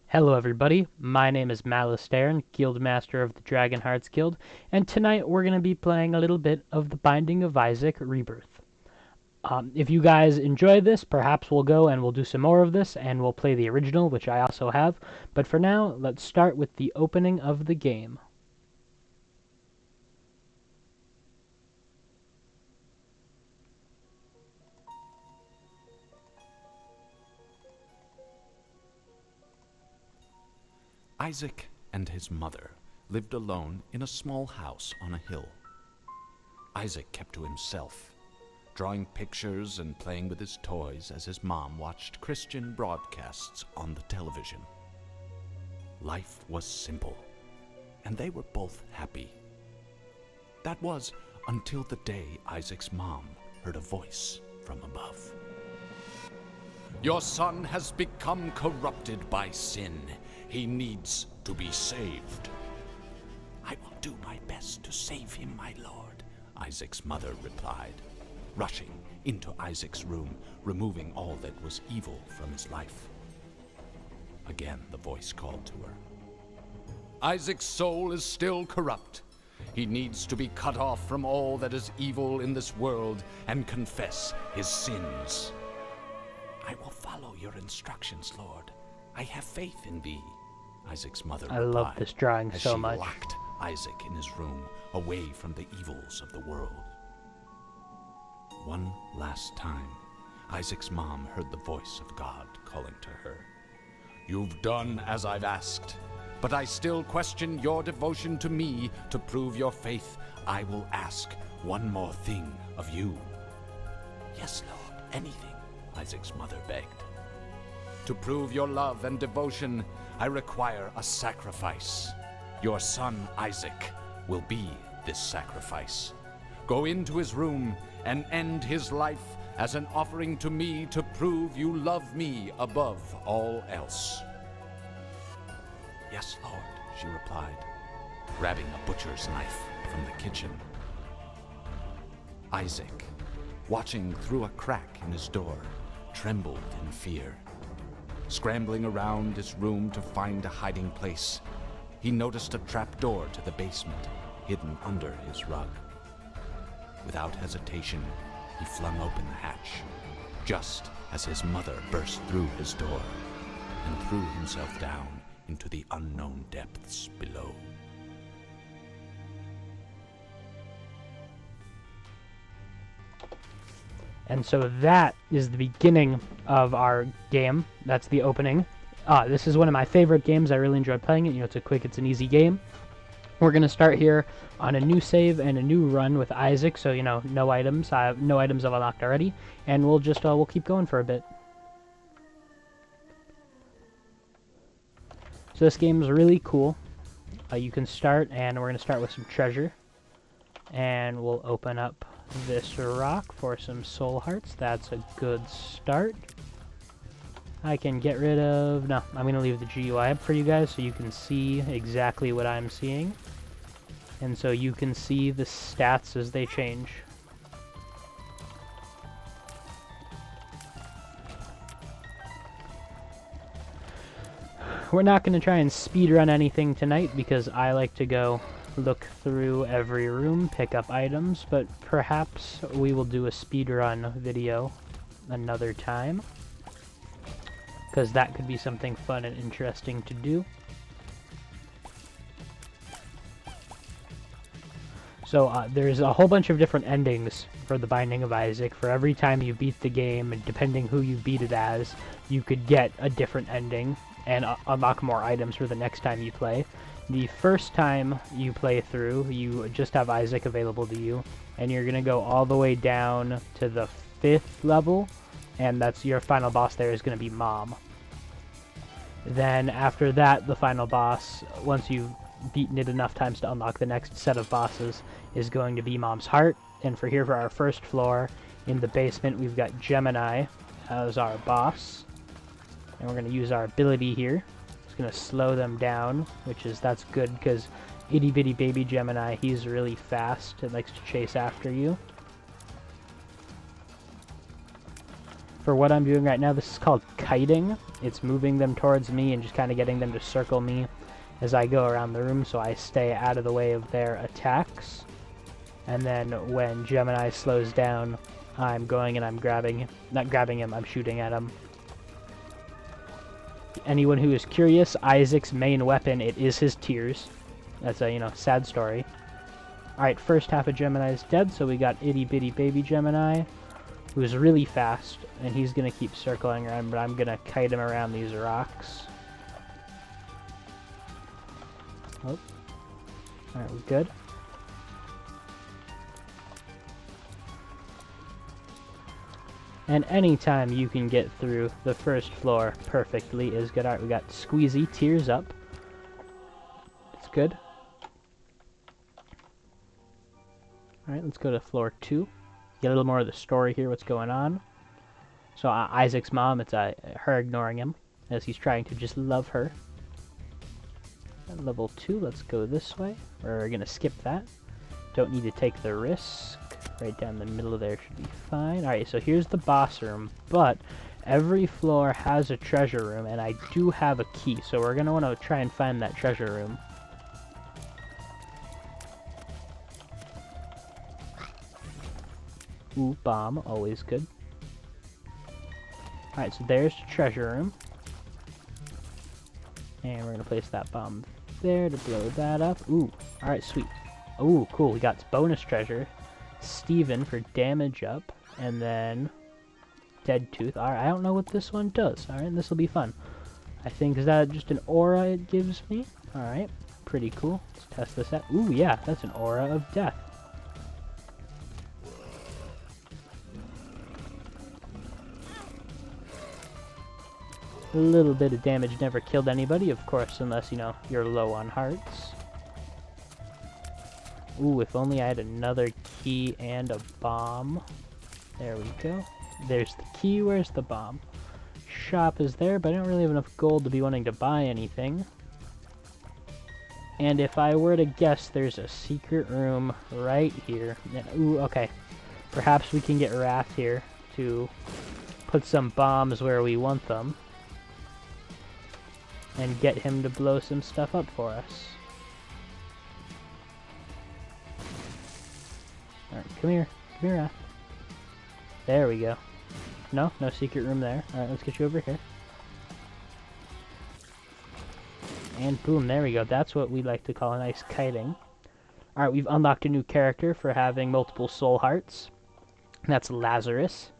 Hello everybody, my name is Malasteren, Guildmaster of the Dragon Hearts Guild, and tonight we're going to be playing a little bit of the Binding of Issac Rebirth. If you guys enjoy this, perhaps we'll go and we'll do some more of this, and we'll play the original, which I also have, but for now, let's start with the opening of the game. Isaac and his mother lived alone in a small house on a hill. Isaac kept to himself, drawing pictures and playing with his toys as his mom watched Christian broadcasts on the television. Life was simple, and they were both happy. That was until the day Isaac's mom heard a voice from above. "Your son has become corrupted by sin. He needs to be saved." "I will do my best to save him, my lord," Isaac's mother replied, rushing into Isaac's room, removing all that was evil from his life. Again, the voice called to her. "Isaac's soul is still corrupt. He needs to be cut off from all that is evil in this world and confess his sins." "I will follow your instructions, Lord. I have faith in thee," Isaac's mother replied. I love this drawing as so she much. locked Isaac in his room, away from the evils of the world. One last time, Isaac's mom heard the voice of God calling to her. "You've done as I've asked, but I still question your devotion to me. To prove your faith, I will ask one more thing of you." "Yes, Lord, anything," Isaac's mother begged. "To prove your love and devotion, I require a sacrifice. Your son Isaac will be this sacrifice. Go into his room and end his life as an offering to me to prove you love me above all else." "Yes, Lord," she replied, grabbing a butcher's knife from the kitchen. Isaac, watching through a crack in his door, trembled in fear. Scrambling around his room to find a hiding place, he noticed a trapdoor to the basement hidden under his rug. Without hesitation, he flung open the hatch, just as his mother burst through his door and threw himself down into the unknown depths below. And so that is the beginning of our game. That's the opening. This is one of my favorite games. I really enjoy playing it. You know, it's an easy game. We're going to start here on a new save and a new run with Isaac. So, you know, no items. I have no items I've unlocked already. And we'll just, we'll keep going for a bit. So this game is really cool. You can start, and we're going to start with some treasure. And we'll open up this rock for some soul hearts. That's a good start. I can get rid of... No, I'm going to leave the GUI up for you guys so you can see exactly what I'm seeing. And so you can see the stats as they change. We're not going to try and speedrun anything tonight because I like to go look through every room, pick up items, but perhaps we will do a speedrun video another time, because that could be something fun and interesting to do. So there's a whole bunch of different endings for the Binding of Isaac. For every time you beat the game, and depending who you beat it as, you could get a different ending and unlock more items for the next time you play. The first time you play through, you just have Isaac available to you, and you're going to go all the way down to the 5th level, and that's your final boss there is going to be Mom. Then after that, the final boss, once you've beaten it enough times to unlock the next set of bosses, is going to be Mom's Heart. And for our first floor, in the basement, we've got Gemini as our boss. And we're going to use our ability here. Going to slow them down, that's good because itty bitty baby Gemini, he's really fast and likes to chase after you. for what I'm doing right now, this is called kiting. It's moving them towards me and just kind of getting them to circle me as I go around the room so I stay out of the way of their attacks. And then when Gemini slows down, I'm going and I'm grabbing him. Not grabbing him, I'm shooting at him. Anyone who is curious, Isaac's main weapon, it is his tears. That's a, you know, sad story. Alright, first half of Gemini is dead, so we got itty bitty baby Gemini, who's really fast, and he's gonna keep circling around, but I'm gonna kite him around these rocks. Oh. Alright, we're good. And anytime you can get through the first floor perfectly is good. Alright, we got Squeezy, tears up. It's good. Alright, let's go to floor 2. Get a little more of the story here, what's going on. So Isaac's mom, it's her ignoring him as he's trying to just love her. At level 2, let's go this way. We're going to skip that. Don't need to take the risk. Right down the middle there should be fine. Alright, so here's the boss room, but every floor has a treasure room, and I do have a key, so we're going to want to try and find that treasure room. Ooh, bomb, always good. Alright, so there's the treasure room. And we're going to place that bomb there to blow that up. Ooh, alright, sweet. Ooh, cool, we got bonus treasure. Steven for damage up, and then Dead Tooth. Alright, I don't know what this one does. Alright, this will be fun. I think, is that just an aura it gives me? Alright, pretty cool. Let's test this out. Ooh, yeah, that's an aura of death. A little bit of damage never killed anybody, of course, unless, you know, you're low on hearts. Ooh, if only I had another key and a bomb. There we go. There's the key, where's the bomb? Shop is there, but I don't really have enough gold to be wanting to buy anything. And if I were to guess, there's a secret room right here. Ooh, okay. Perhaps we can get Wrath here to put some bombs where we want them. And get him to blow some stuff up for us. Alright, come here, Wrath. There we go. No secret room there. Alright, let's get you over here. And boom, there we go. That's what we like to call a nice kiting. Alright, we've unlocked a new character for having multiple soul hearts. That's Lazarus.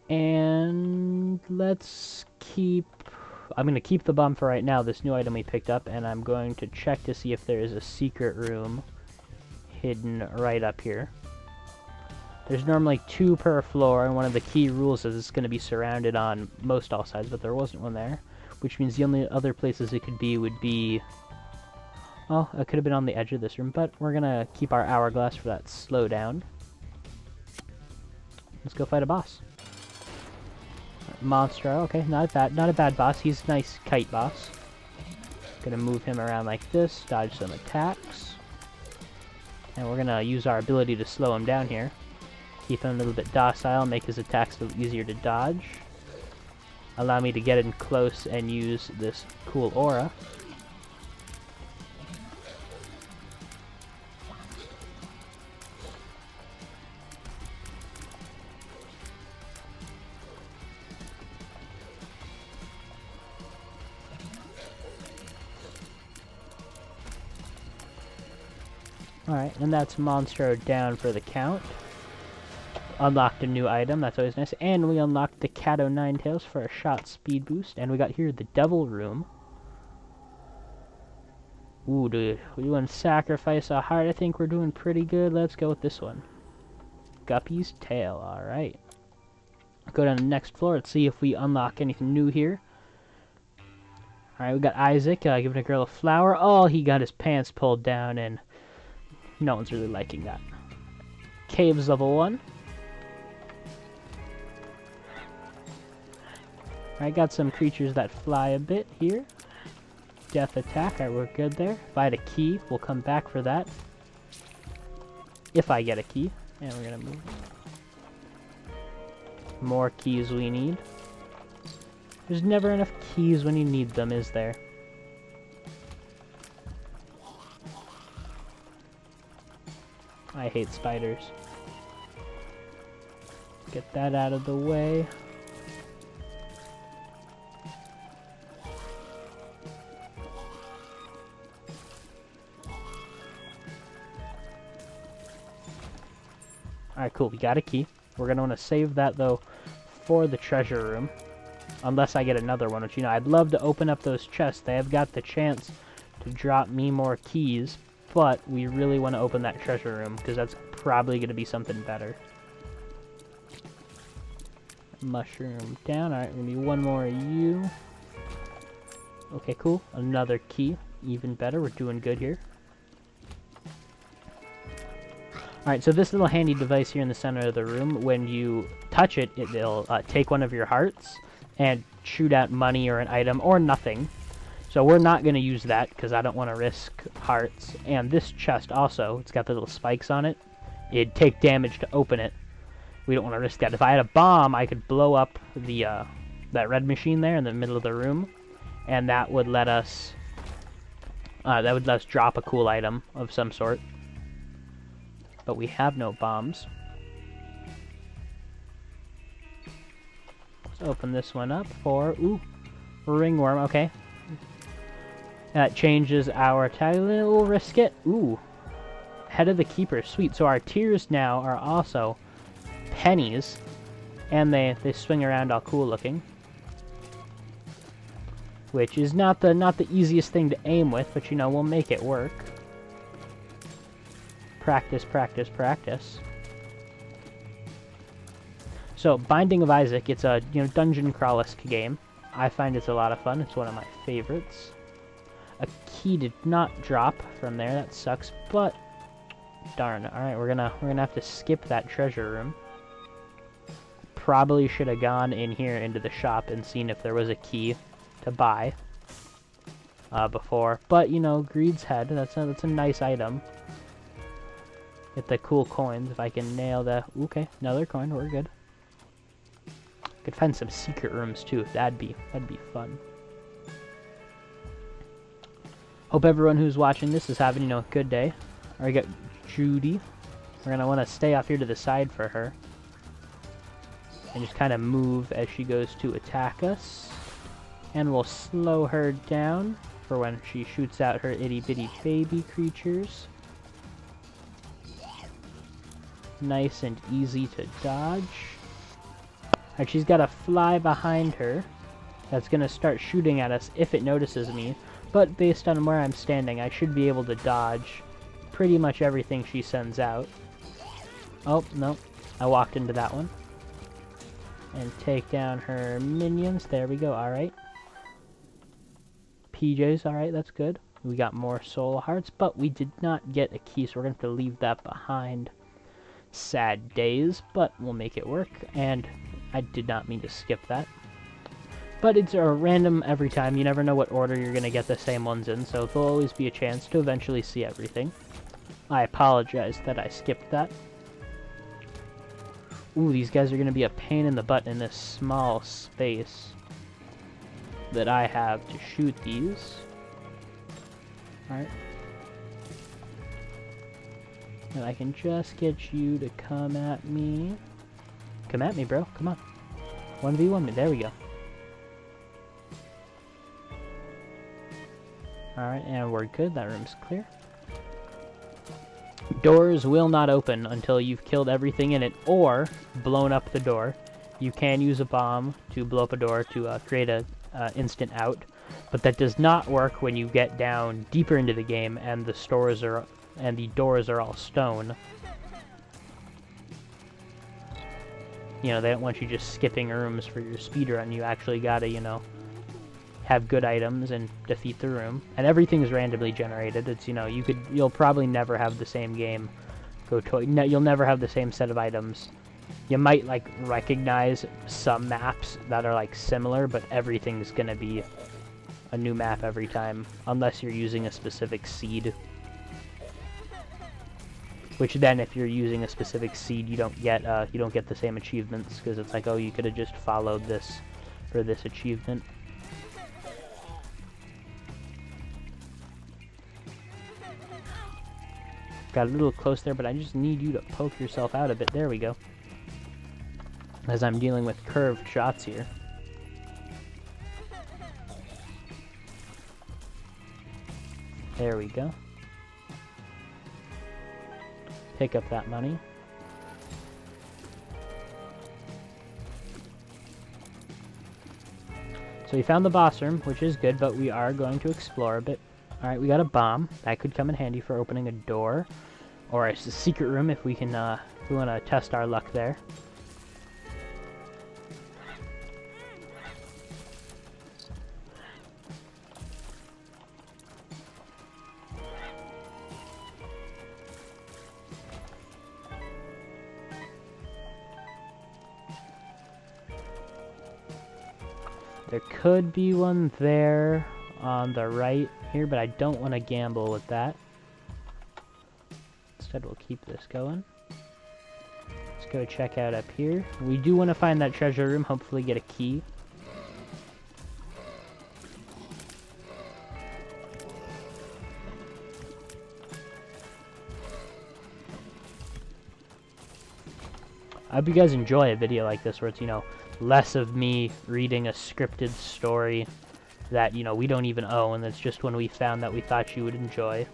And let's keep... I'm going to keep the bomb for right now, this new item we picked up, and I'm going to check to see if there is a secret room hidden right up here. There's normally 2 per floor, and one of the key rules is it's going to be surrounded on most all sides, but there wasn't one there, which means the only other places it could be would be... Oh, it could have been on the edge of this room, but we're going to keep our hourglass for that slowdown. Let's go fight a boss. Monster, okay, not a bad boss. He's a nice kite boss. Gonna move him around like this, dodge some attacks. And we're gonna use our ability to slow him down here. Keep him a little bit docile, make his attacks a little easier to dodge. Allow me to get in close and use this cool aura. Alright, and that's Monstro down for the count. Unlocked a new item, that's always nice. And we unlocked the Cato Ninetails for a shot speed boost. And we got here the Devil Room. Ooh, dude, we want to sacrifice a heart. I think we're doing pretty good. Let's go with this one. Guppy's Tail, alright. Go down to the next floor, let's see if we unlock anything new here. Alright, we got Isaac giving a girl a flower. Oh, he got his pants pulled down, and no one's really liking that. Caves level 1. I got some creatures that fly a bit here. Death attack, alright, we're good there. If I had a key, we'll come back for that. If I get a key. And we're gonna move. More keys we need. There's never enough keys when you need them, is there? I hate spiders. Get that out of the way. Alright, cool. We got a key. We're going to want to save that, though, for the treasure room. Unless I get another one, which, you know, I'd love to open up those chests. They have got the chance to drop me more keys, but we really want to open that treasure room, because that's probably going to be something better. Mushroom down. Alright, we're going to need one more of you. Okay, cool. Another key. Even better. We're doing good here. Alright, so this little handy device here in the center of the room, when you touch it, it'll take one of your hearts and shoot out money or an item or nothing. So we're not going to use that because I don't want to risk hearts. And this chest also, it's got the little spikes on it. It'd take damage to open it. We don't want to risk that. If I had a bomb, I could blow up the that red machine there in the middle of the room, and that would let us drop a cool item of some sort. But we have no bombs. Let's open this one up for, ooh, ringworm, okay. That changes our tag. We'll risk it. Ooh, head of the keeper, sweet. So our tiers now are also pennies, and they swing around all cool looking. Which is not the easiest thing to aim with, but you know, we'll make it work. Practice, practice, practice. So, Binding of Issac, it's a, you know, dungeon crawl-esque game. I find it's a lot of fun. It's one of my favorites. A key did not drop from there. That sucks, but darn. All right, we're gonna have to skip that treasure room. Probably should have gone in here into the shop and seen if there was a key to buy before. But you know, Greed's Head. That's a nice item. Get the cool coins if I can nail the... Okay, another coin. We're good. Could find some secret rooms too. That'd be fun. Hope everyone who's watching this is having, you know, a good day. Alright, we got Judy. We're gonna want to stay off here to the side for her, and just kind of move as she goes to attack us. And we'll slow her down for when she shoots out her itty bitty baby creatures. Nice and easy to dodge. Alright, she's got a fly behind her that's going to start shooting at us if it notices me. But based on where I'm standing, I should be able to dodge pretty much everything she sends out. Oh, no. I walked into that one. And take down her minions. There we go. Alright. PJs. Alright, that's good. We got more soul hearts, but we did not get a key, so we're going to have to leave that behind. Sad days, but we'll make it work. And I did not mean to skip that. But it's a random every time. You never know what order you're going to get the same ones in, so there'll always be a chance to eventually see everything. I apologize that I skipped that. Ooh, these guys are going to be a pain in the butt in this small space that I have to shoot these. Alright. And I can just get you to come at me. Come at me, bro. Come on. 1v1 me. There we go. Alright, and we're good. That room's clear. Doors will not open until you've killed everything in it or blown up the door. You can use a bomb to blow up a door to create a instant out, but that does not work when you get down deeper into the game and the doors are all stone. You know, they don't want you just skipping rooms for your speedrun. You actually gotta, you know, have good items and defeat the room. And everything's randomly generated. It's, you know, you'll probably never have the same game go to. You'll never have the same set of items. You might, like, recognize some maps that are, like, similar, but everything's gonna be a new map every time, unless you're using a specific seed. Which then, if you're using a specific seed, you don't get the same achievements, because it's like, oh, you could have just followed this for this achievement. Got a little close there, but I just need you to poke yourself out a bit. There we go. As I'm dealing with curved shots here. There we go. Pick up that money. So we found the boss room, which is good, but we are going to explore a bit. Alright, we got a bomb. That could come in handy for opening a door. Or it's a secret room if we can, if we want to test our luck there. There could be one there on the right here, but I don't want to gamble with that. Instead, we'll keep this going. Let's go check out up here. We do want to find that treasure room, hopefully get a key. I hope you guys enjoy a video like this where it's, you know, less of me reading a scripted story that, you know, we don't even own. That's just one we found that we thought you would enjoy.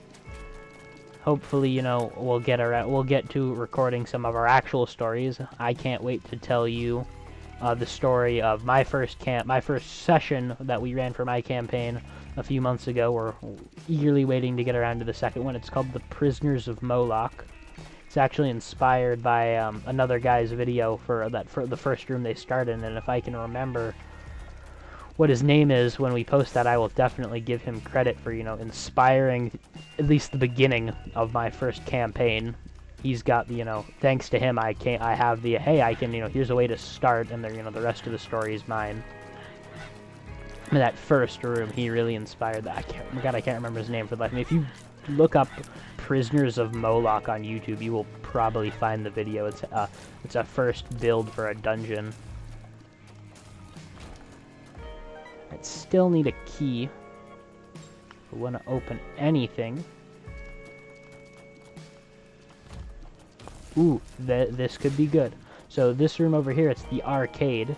Hopefully, you know, we'll get to recording some of our actual stories. I can't wait to tell you the story of my first session that we ran for my campaign a few months ago. We're eagerly waiting to get around to the second one. It's called The Prisoners of Moloch. It's actually inspired by another guy's video for the first room they started in, and if I can remember what his name is when we post that, I will definitely give him credit for, you know, inspiring at least the beginning of my first campaign. He's got the, you know, thanks to him, I have the, hey, I can, you know, here's a way to start, and then, you know, the rest of the story is mine. And that first room, he really inspired that. I can't remember his name for the life of me. If you look up Prisoners of Moloch on YouTube, you will probably find the video. It's a first build for a dungeon. I still need a key. If we want to open anything. Ooh, this could be good. So this room over here, it's the arcade.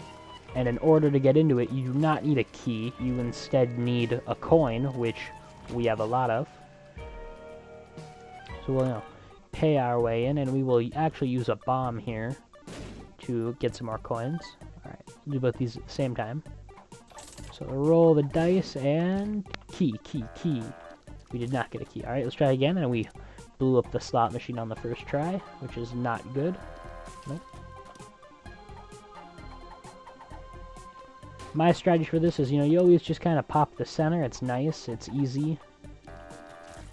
And in order to get into it, you do not need a key. You instead need a coin, which we have a lot of. So we'll, you know, pay our way in, and we will actually use a bomb here to get some more coins. Alright, do both these at the same time. So roll the dice, and key. We did not get a key. Alright, let's try again, and we blew up the slot machine on the first try, which is not good. Nope. My strategy for this is, you know, you always just kind of pop the center. It's nice, it's easy.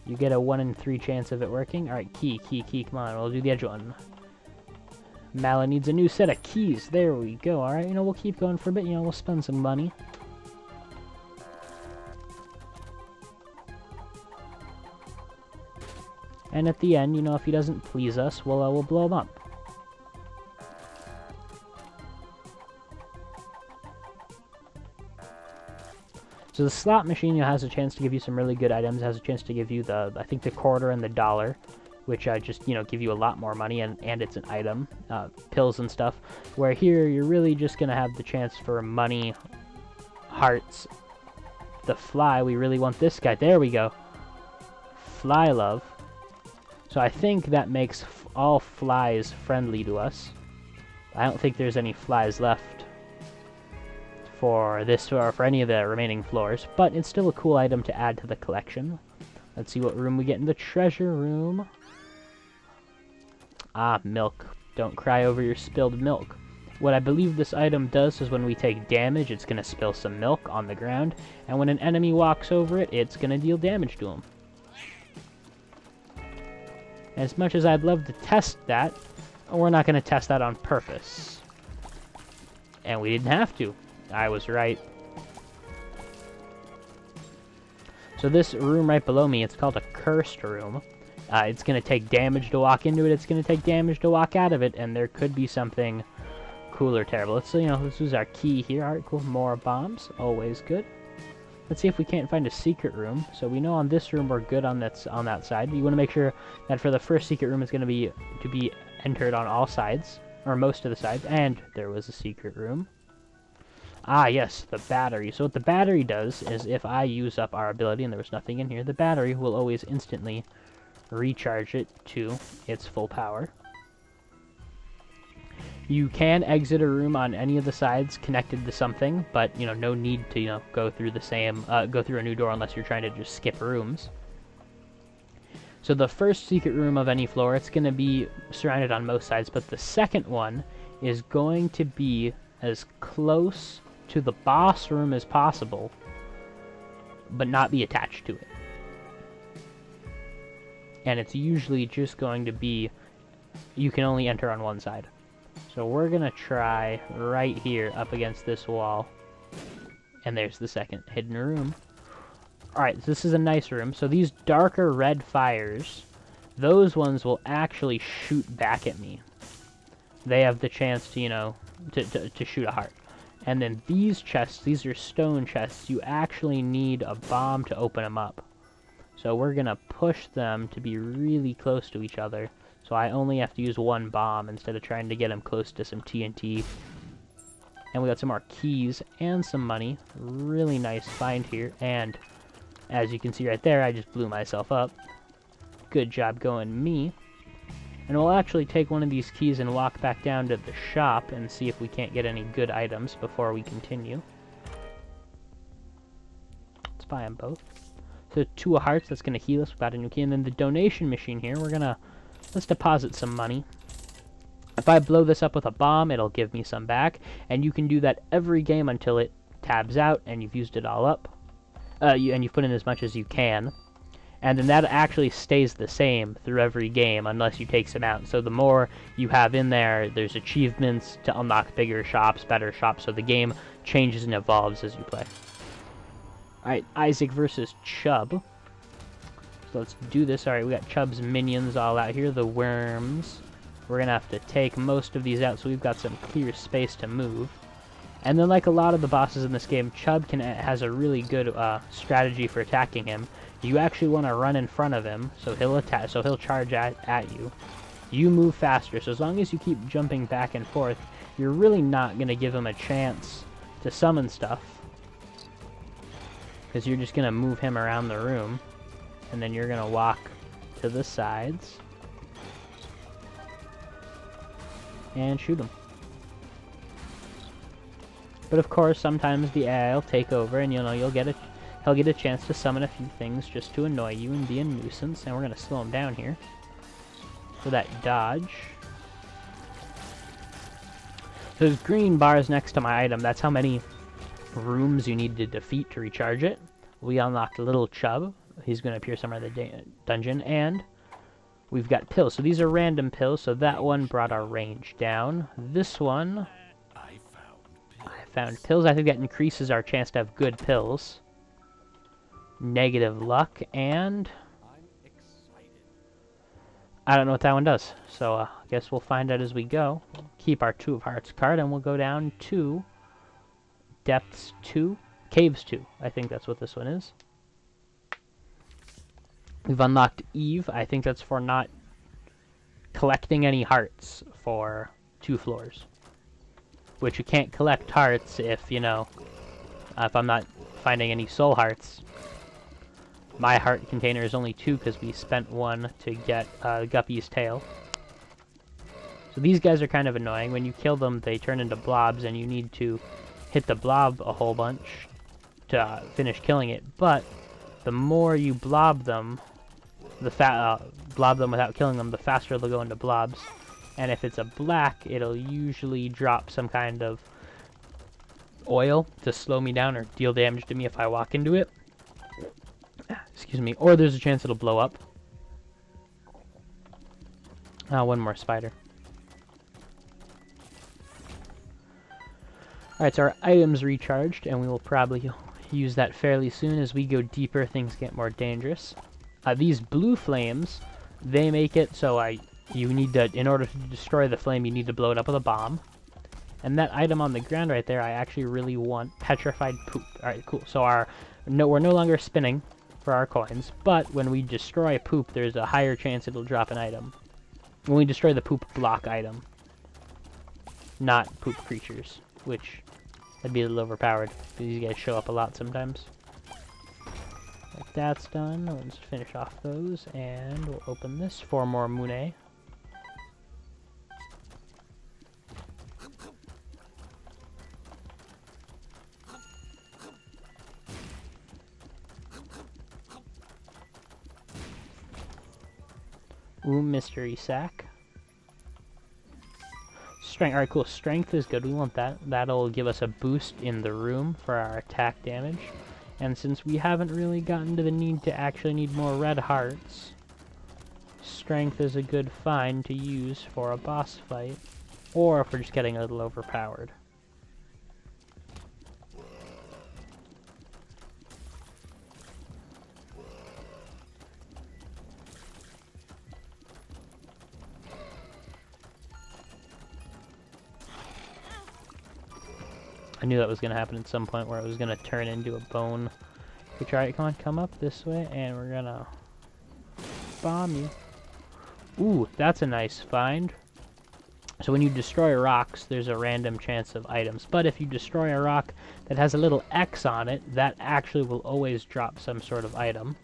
You get a 1 in 3 chance of it working. Alright, key, come on, we'll do the edge one. Mala needs a new set of keys. There we go. Alright, you know, we'll keep going for a bit, you know, we'll spend some money. And at the end, you know, if he doesn't please us, we'll blow him up. So the slot machine, you know, has a chance to give you some really good items. It has a chance to give you I think the quarter and the dollar, which just, you know, give you a lot more money, and it's an item, pills and stuff. Where here, you're really just gonna have the chance for money, hearts, the fly. We really want this guy. There we go. Fly love. So I think that makes all flies friendly to us. I don't think there's any flies left for this or for any of the remaining floors, but it's still a cool item to add to the collection. Let's see what room we get in the treasure room. Ah, milk. Don't cry over your spilled milk. What I believe this item does is when we take damage, it's going to spill some milk on the ground, and when an enemy walks over it, it's going to deal damage to him. As much as I'd love to test that, we're not going to test that on purpose. And we didn't have to. I was right. So this room right below me, it's called a cursed room. It's going to take damage to walk into it, it's going to take damage to walk out of it, and there could be something cool or terrible. Let's, let's use our key here. Alright, cool. More bombs. Always good. Let's see if we can't find a secret room. So we know on this room we're good on that side. You want to make sure that for the first secret room it's going to be entered on all sides, or most of the sides. And there was a secret room. Ah, yes, the battery. So what the battery does is if I use up our ability and there was nothing in here, the battery will always instantly recharge it to its full power. You can exit a room on any of the sides connected to something, but, no need to, go through go through a new door unless you're trying to just skip rooms. So the first secret room of any floor, it's going to be surrounded on most sides, but the second one is going to be as close to the boss room as possible, but not be attached to it. And it's usually just going to be, you can only enter on one side. So we're going to try right here up against this wall. And there's the second hidden room. Alright, so this is a nice room. So these darker red fires, those ones will actually shoot back at me. They have the chance to, to shoot a heart. And then these chests, these are stone chests. You actually need a bomb to open them up. So we're going to push them to be really close to each other. So I only have to use one bomb instead of trying to get him close to some TNT. And we got some more keys and some money. Really nice find here. And as you can see right there, I just blew myself up. Good job going, me. And we'll actually take one of these keys and walk back down to the shop and see if we can't get any good items before we continue. Let's buy them both. So 2 hearts, that's going to heal us. We've got a new key. And then the donation machine here, we're going to... let's deposit some money. If I blow this up with a bomb, it'll give me some back. And you can do that every game until it tabs out and you've used it all up. And you've put in as much as you can. And then that actually stays the same through every game unless you take some out. So the more you have in there, there's achievements to unlock bigger shops, better shops. So the game changes and evolves as you play. Alright, Isaac versus Chubb. So let's do this. Alright, we got Chubb's minions all out here, the worms. We're going to have to take most of these out so we've got some clear space to move. And then like a lot of the bosses in this game, Chubb has a really good strategy for attacking him. You actually want to run in front of him, so he'll charge at you. You move faster, so as long as you keep jumping back and forth, you're really not going to give him a chance to summon stuff. Because you're just going to move him around the room. And then you're going to walk to the sides. And shoot him. But of course, sometimes the AI will take over and he'll get a chance to summon a few things just to annoy you and be a nuisance. And we're going to slow him down here. For that dodge. So there's green bars next to my item. That's how many rooms you need to defeat to recharge it. We unlocked Little Chubb. He's going to appear somewhere in the dungeon. And we've got pills. So these are random pills. So that one brought our range down. This one... I found pills. I think that increases our chance to have good pills. Negative luck. And... I don't know what that one does. So I guess we'll find out as we go. We'll keep our 2 of Hearts card. And we'll go down to... Depths 2. Caves 2. I think that's what this one is. We've unlocked Eve. I think that's for not collecting any hearts for 2 floors. Which you can't collect hearts if, if I'm not finding any soul hearts. My heart container is only 2 because we spent 1 to get Guppy's tail. So these guys are kind of annoying. When you kill them, they turn into blobs and you need to hit the blob a whole bunch to finish killing it. But the more you blob them, blob them without killing them, the faster they'll go into blobs. And if it's a black, it'll usually drop some kind of oil to slow me down or deal damage to me if I walk into it. Excuse me. Or there's a chance it'll blow up. One more spider. Alright, so our item's recharged, and we will probably use that fairly soon. As we go deeper, things get more dangerous. These blue flames, they make it so you need to, in order to destroy the flame, you need to blow it up with a bomb. And that item on the ground right there, I actually really want petrified poop. Alright, cool. So we're no longer spinning for our coins, but when we destroy poop, there's a higher chance it'll drop an item. When we destroy the poop block item. Not poop creatures, which that'd be a little overpowered. These guys show up a lot sometimes. Like that's done. Let's finish off those, and we'll open this. 4 more Mune. Ooh, mystery sack. Strength. Alright, cool. Strength is good. We want that. That'll give us a boost in the room for our attack damage. And since we haven't really gotten to the need to actually need more red hearts, strength is a good find to use for a boss fight. Or if we're just getting a little overpowered. I knew that was going to happen at some point where it was going to turn into a bone. Okay, try it. Come on, come up this way, and we're going to bomb you. Ooh, that's a nice find. So when you destroy rocks, there's a random chance of items. But if you destroy a rock that has a little X on it, that actually will always drop some sort of item.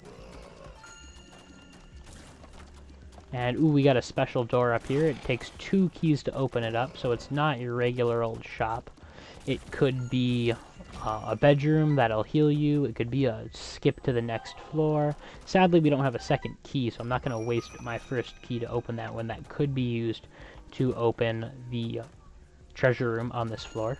And, ooh, we got a special door up here. It takes 2 keys to open it up, so it's not your regular old shop. It could be a bedroom that'll heal you. It could be a skip to the next floor. Sadly, we don't have a second key, so I'm not going to waste my first key to open that one. That could be used to open the treasure room on this floor.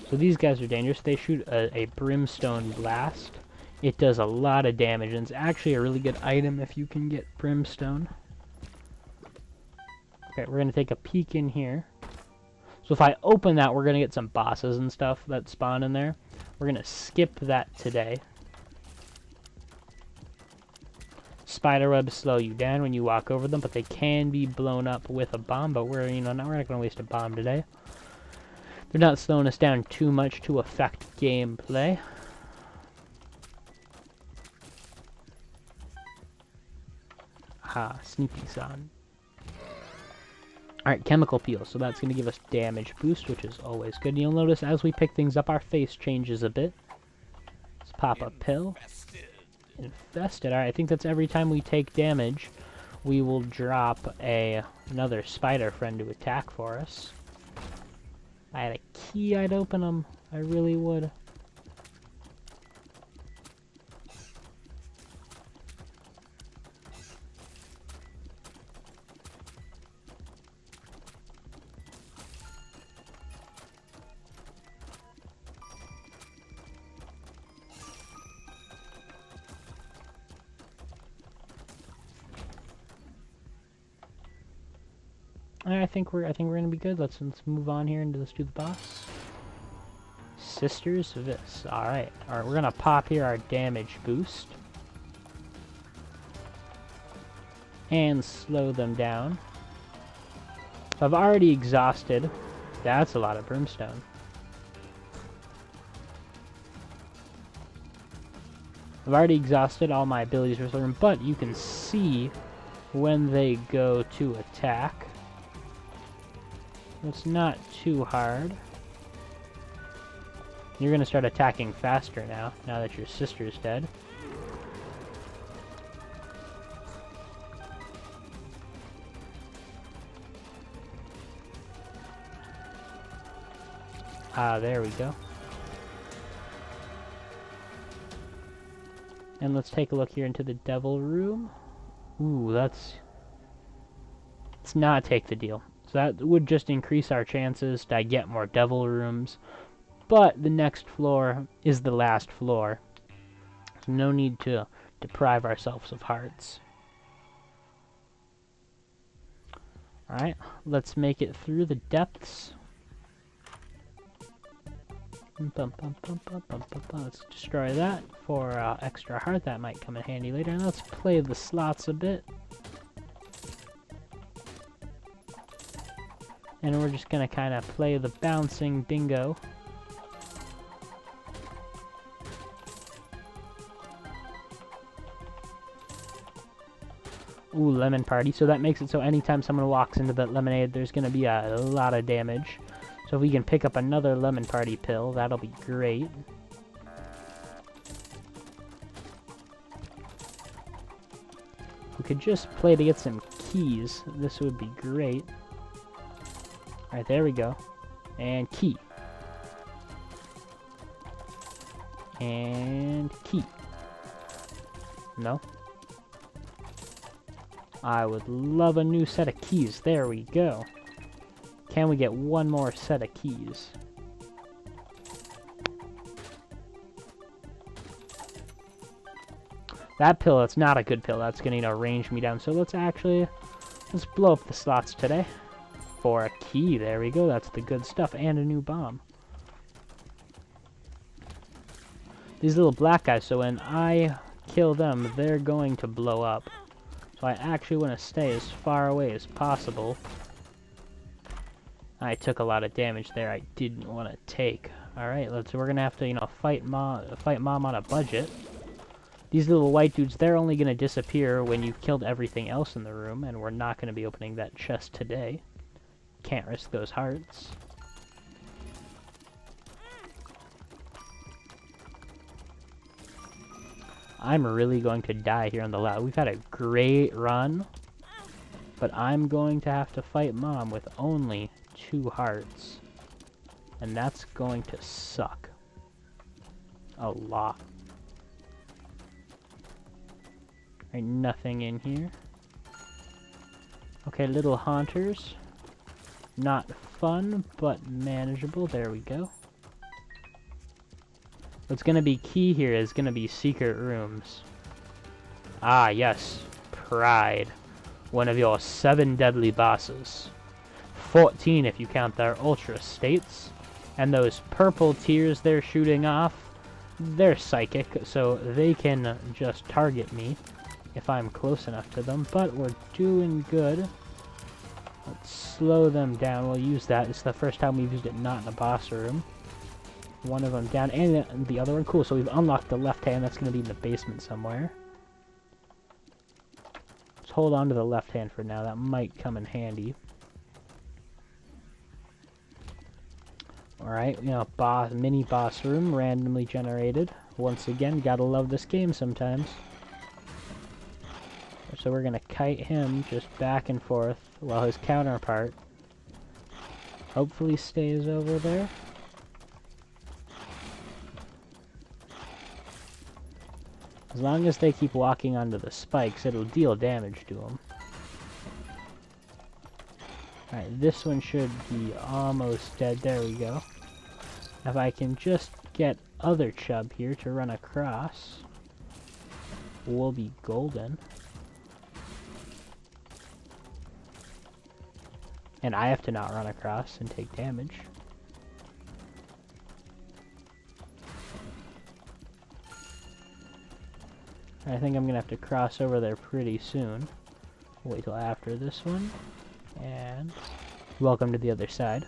So these guys are dangerous. They shoot a brimstone blast. It does a lot of damage, and it's actually a really good item if you can get brimstone. Okay, we're going to take a peek in here. So if I open that, we're going to get some bosses and stuff that spawn in there. We're going to skip that today. Spiderwebs slow you down when you walk over them, but they can be blown up with a bomb, but we're not going to waste a bomb today. They're not slowing us down too much to affect gameplay. Ah, sneaky son. Alright, chemical peel, so that's going to give us damage boost, which is always good. You'll notice as we pick things up, our face changes a bit. Let's pop a pill. Infested. Alright, I think that's every time we take damage, we will drop another spider friend to attack for us. If I had a key, I'd open them. I really would. I think we're gonna be good. Let's move on here and let's do the boss. Sisters Vis. Alright, we're gonna pop here our damage boost. And slow them down. So I've already exhausted. That's a lot of brimstone. I've already exhausted all my abilities for them, but you can see when they go to attack. It's not too hard. You're going to start attacking faster now that your sister's dead. Ah, there we go. And let's take a look here into the devil room. Ooh, let's not take the deal. So that would just increase our chances to get more devil rooms. But the next floor is the last floor. So no need to deprive ourselves of hearts. Alright, let's make it through the depths. Let's destroy that for extra heart. That might come in handy later. And let's play the slots a bit. And we're just going to kind of play the bouncing bingo. Ooh, lemon party. So that makes it so anytime someone walks into that lemonade, there's going to be a lot of damage. So if we can pick up another lemon party pill, that'll be great. We could just play to get some keys. This would be great. Alright, there we go. And key. And key. No? I would love a new set of keys. There we go. Can we get one more set of keys? That pill, that's not a good pill. That's going to, range me down. So let's blow up the slots today. For a key. There we go. That's the good stuff. And a new bomb. These little black guys, so when I kill them, they're going to blow up. So I actually want to stay as far away as possible. I took a lot of damage there I didn't want to take. Alright, we're gonna have to, fight mom on a budget. These little white dudes, they're only gonna disappear when you've killed everything else in the room, and we're not gonna be opening that chest today. Can't risk those hearts. I'm really going to die here on the left. We've had a great run, but I'm going to have to fight mom with only 2 hearts, and that's going to suck a lot. Ain't nothing in here. Okay, little haunters. Not fun, but manageable. There we go. What's gonna be key here is gonna be secret rooms. Ah, yes. Pride. One of your 7 deadly bosses. 14 if you count their ultra states. And those purple tears they're shooting off, they're psychic, so they can just target me if I'm close enough to them. But we're doing good. Let's slow them down. We'll use that. It's the first time we've used it not in a boss room. One of them down, and the other one. Cool, so we've unlocked the left hand. That's going to be in the basement somewhere. Let's hold on to the left hand for now. That might come in handy. Alright, mini boss room, randomly generated. Once again, gotta love this game sometimes. So we're gonna kite him just back and forth while his counterpart hopefully stays over there. As long as they keep walking onto the spikes, it'll deal damage to them. Alright, this one should be almost dead. There we go. If I can just get other chub here to run across, we'll be golden. And I have to not run across and take damage. I think I'm going to have to cross over there pretty soon. Wait till after this one. And welcome to the other side.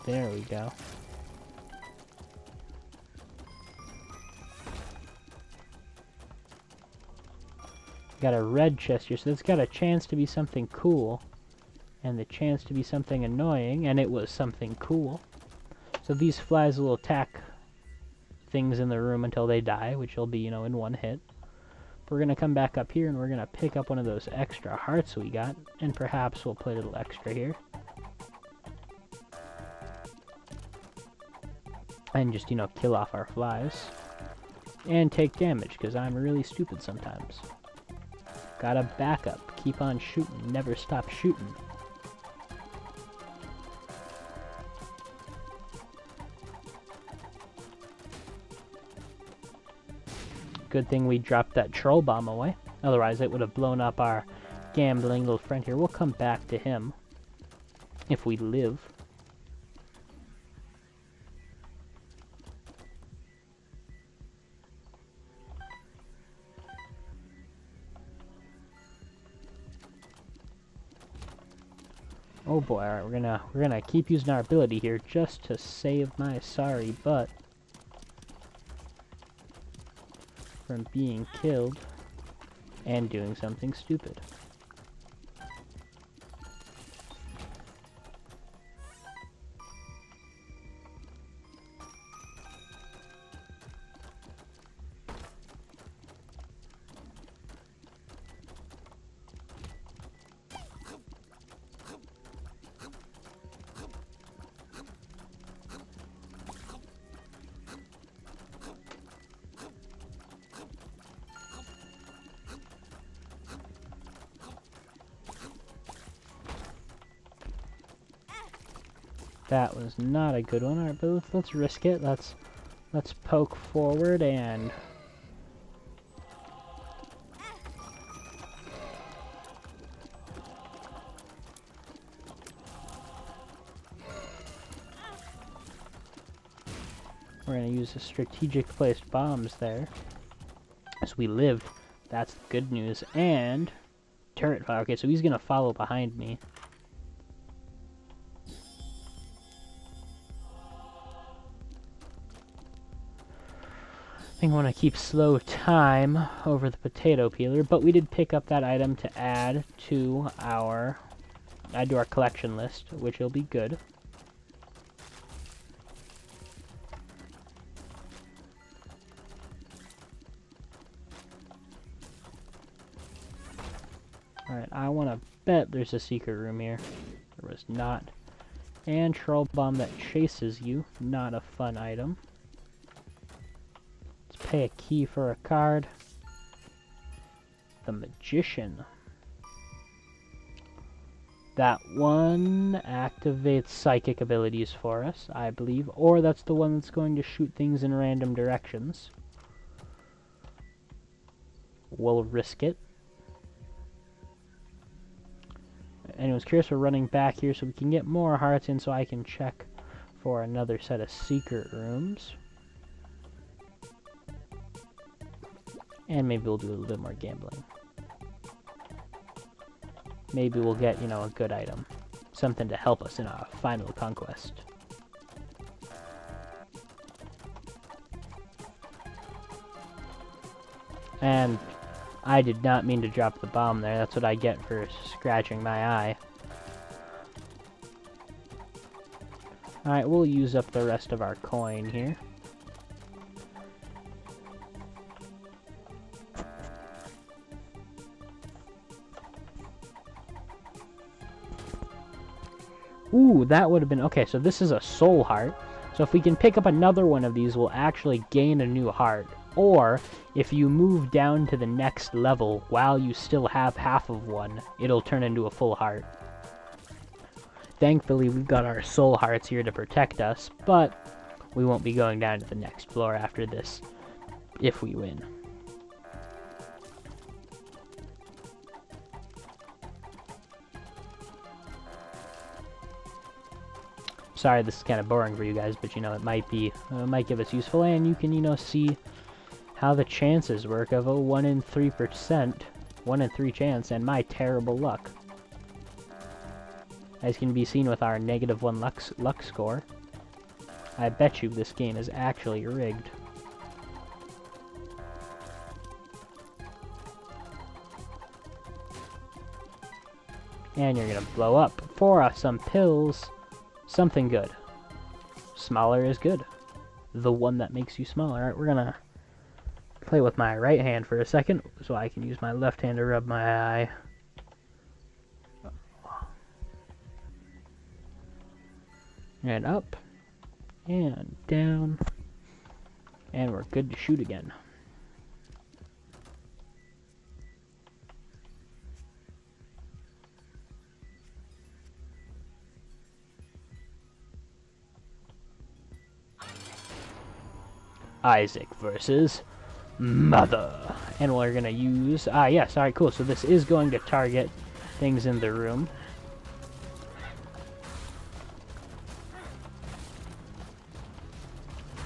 There we go. Got a red chest here, so that's got a chance to be something cool, and the chance to be something annoying, and it was something cool. So these flies will attack things in the room until they die, which will be, in one hit. We're going to come back up here, and we're going to pick up one of those extra hearts we got, and perhaps we'll play a little extra here. And just, you know, kill off our flies. And take damage, because I'm really stupid sometimes. Gotta back up. Keep on shooting. Never stop shooting. Good thing we dropped that troll bomb away. Otherwise, it would have blown up our gambling little friend here. We'll come back to him. If we live. Oh boy, alright, we're gonna keep using our ability here just to save my sorry butt from being killed and doing something stupid. That was not a good one. Alright, but let's risk it. Let's poke forward and we're gonna use the strategic placed bombs there. As we lived, that's the good news. And turret fire. Okay, so he's gonna follow behind me. I want to keep slow time over the potato peeler, but we did pick up that item to add to our collection list, which will be good. Alright, I want to bet there's a secret room here. There was not. And troll bomb that chases you, not a fun item. Pay a key for a card. The Magician. That one activates psychic abilities for us, I believe. Or that's the one that's going to shoot things in random directions. We'll risk it. Anyone's curious, we're running back here so we can get more hearts in so I can check for another set of secret rooms. And maybe we'll do a little bit more gambling. Maybe we'll get, you know, a good item. Something to help us in our final conquest. And I did not mean to drop the bomb there. That's what I get for scratching my eye. Alright, we'll use up the rest of our coin here. Ooh, that would have been... Okay, so this is a soul heart. So if we can pick up another one of these, we'll actually gain a new heart. Or, if you move down to the next level while you still have half of one, it'll turn into a full heart. Thankfully, we've got our soul hearts here to protect us, but we won't be going down to the next floor after this, if we win. Sorry, this is kind of boring for you guys, but you know, it might give us useful, and you can, you know, see how the chances work of a 1 in 3%, 1 in 3 chance, and my terrible luck. As can be seen with our -1 luck score, I bet you this game is actually rigged. And you're gonna blow up for some pills. Something good. Smaller is good. The one that makes you smaller. Alright, we're gonna play with my right hand for a second, so I can use my left hand to rub my eye. And up. And down. And we're good to shoot again. Isaac versus Mother. And we're gonna use... yes, alright, cool. So this is going to target things in the room.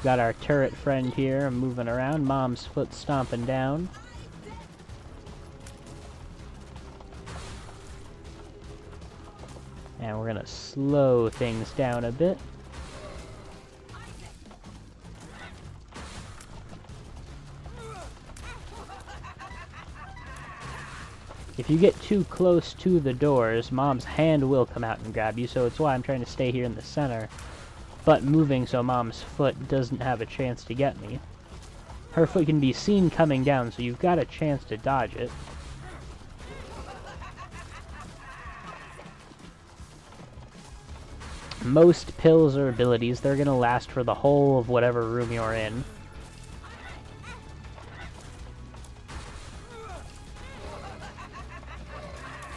Got our turret friend here moving around. Mom's foot stomping down. And we're gonna slow things down a bit. If you get too close to the doors, Mom's hand will come out and grab you, so it's why I'm trying to stay here in the center. But moving so Mom's foot doesn't have a chance to get me. Her foot can be seen coming down, so you've got a chance to dodge it. Most pills or abilities, they're going to last for the whole of whatever room you're in.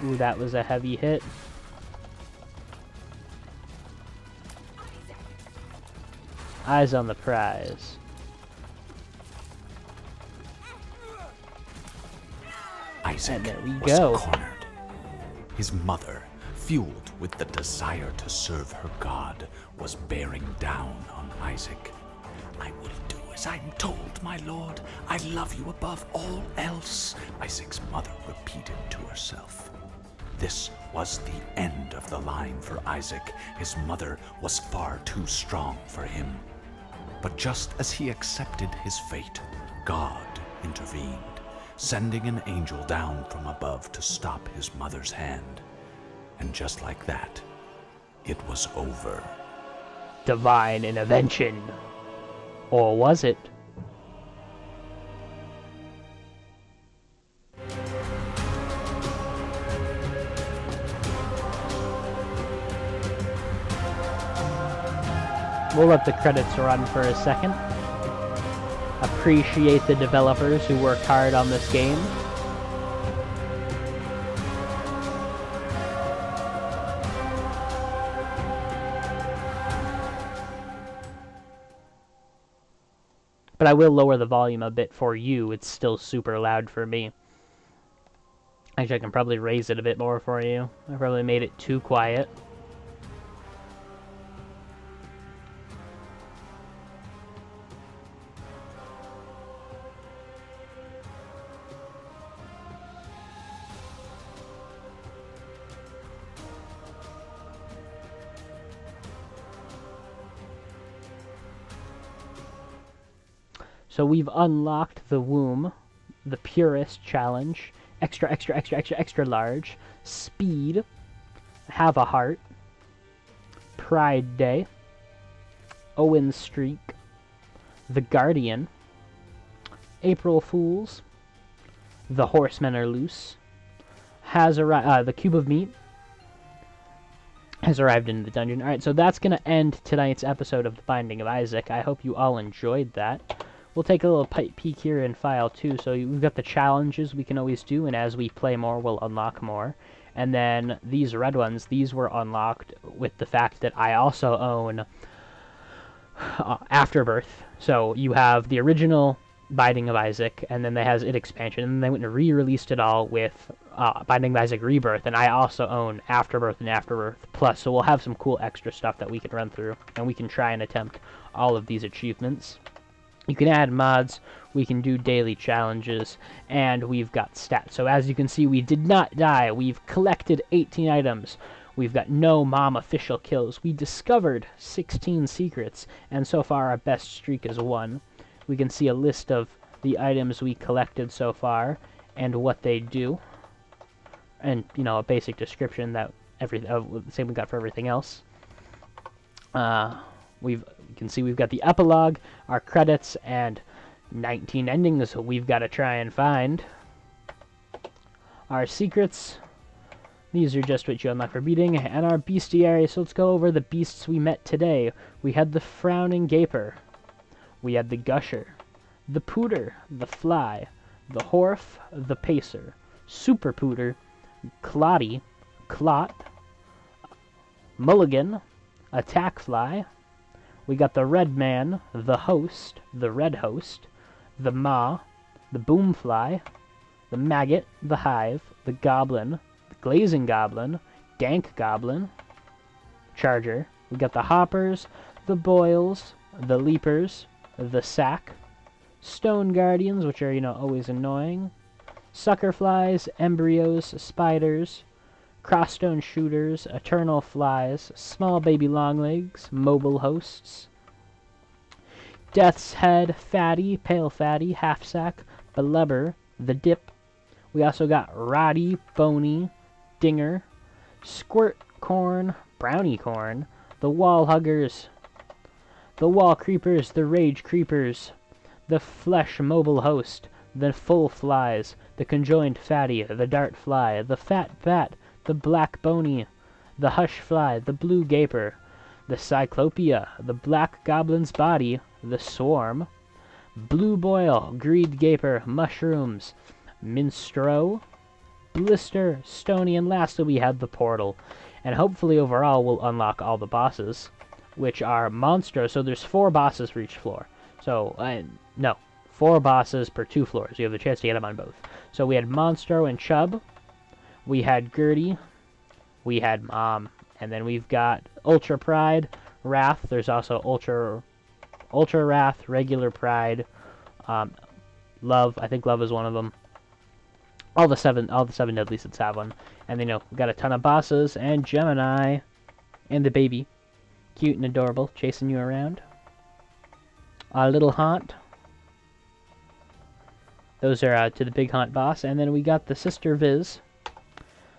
Ooh, that was a heavy hit. Eyes on the prize. Isaac there we was go. cornered. His mother, fueled with the desire to serve her God, was bearing down on Isaac. "I will do as I'm told, my lord. I love you above all else," Isaac's mother repeated to herself. This was the end of the line for Isaac. His mother was far too strong for him. But just as he accepted his fate, God intervened, sending an angel down from above to stop his mother's hand. And just like that, it was over. Divine intervention. Or was it? We'll let the credits run for a second. Appreciate the developers who worked hard on this game. But I will lower the volume a bit for you. It's still super loud for me. Actually, I can probably raise it a bit more for you. I probably made it too quiet. So we've unlocked the womb, the purest challenge, extra, extra, extra, extra, extra large, speed, have a heart, Pride Day, Owen Streak, the Guardian, April Fools, the Horsemen Are Loose, has arrived, the Cube of Meat has arrived in the dungeon. Alright, so that's going to end tonight's episode of The Binding of Isaac. I hope you all enjoyed that. We'll take a little peek here in File 2. So we've got the challenges we can always do, and as we play more, we'll unlock more. And then these red ones, these were unlocked with the fact that I also own Afterbirth. So you have the original Binding of Isaac, and then they has it expansion, and they went and re-released it all with Binding of Isaac Rebirth, and I also own Afterbirth and Afterbirth Plus, so we'll have some cool extra stuff that we can run through, and we can try and attempt all of these achievements. You can add mods, we can do daily challenges, and we've got stats. So as you can see, we did not die. We've collected 18 items. We've got no mom official kills. We discovered 16 secrets, and so far our best streak is 1. We can see a list of the items we collected so far and what they do, and a basic description that the same we got for everything else. You can see we've got the epilogue, our credits, and 19 endings we've got to try and find. Our secrets, These are just what you unlock for beating, and our bestiary. So let's go over the beasts we met today. We had the Frowning Gaper. We had the Gusher, the Pooter, the Fly, the Horf, the Pacer, Super Pooter, Clotty, Clot, Mulligan, Attack Fly. We got the Red Man, the Host, the Red Host, the Ma, the Boomfly, the Maggot, the Hive, the Goblin, the Glazing Goblin, Dank Goblin, Charger. We got the Hoppers, the Boils, the Leapers, the Sack, Stone Guardians, which are, always annoying, Sucker Flies, Embryos, Spiders, Crossstone Shooters, Eternal Flies, Small Baby Longlegs, Mobile Hosts, Death's Head, Fatty, Pale Fatty, Half Sack, Belubber, the Dip. We also got Roddy, Bony, Dinger, Squirt Corn, Brownie Corn, the Wall Huggers, the Wall Creepers, the Rage Creepers, the Flesh Mobile Host, the Full Flies, the Conjoined Fatty, the Dart Fly, the Fat Bat, the Black Bony, the Hush Fly, the Blue Gaper, the Cyclopia, the Black Goblin's Body, the Swarm, Blue Boil, Greed Gaper, Mushrooms, Minstro, Blister, Stony, and lastly we had the Portal. And hopefully overall we'll unlock all the bosses, which are Monstro. So there's 4 bosses for each floor. So, no, 4 bosses per 2 floors. You have the chance to get them on both. So we had Monstro and Chub, we had Gertie, we had Mom, and then we've got Ultra Pride, Wrath. There's also Ultra Wrath, Regular Pride, Love. I think Love is one of them. All the seven deadly sets have one. And we've got a ton of bosses, and Gemini, and the baby, cute and adorable, chasing you around. Our little Haunt. Those are to the big Haunt boss, and then we got the Sister Viz.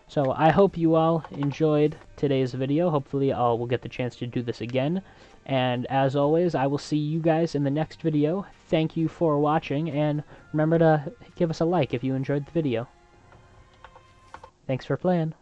So I hope you all enjoyed today's video. Hopefully we'll get the chance to do this again. And as always, I will see you guys in the next video. Thank you for watching, and remember to give us a like if you enjoyed the video. Thanks for playing.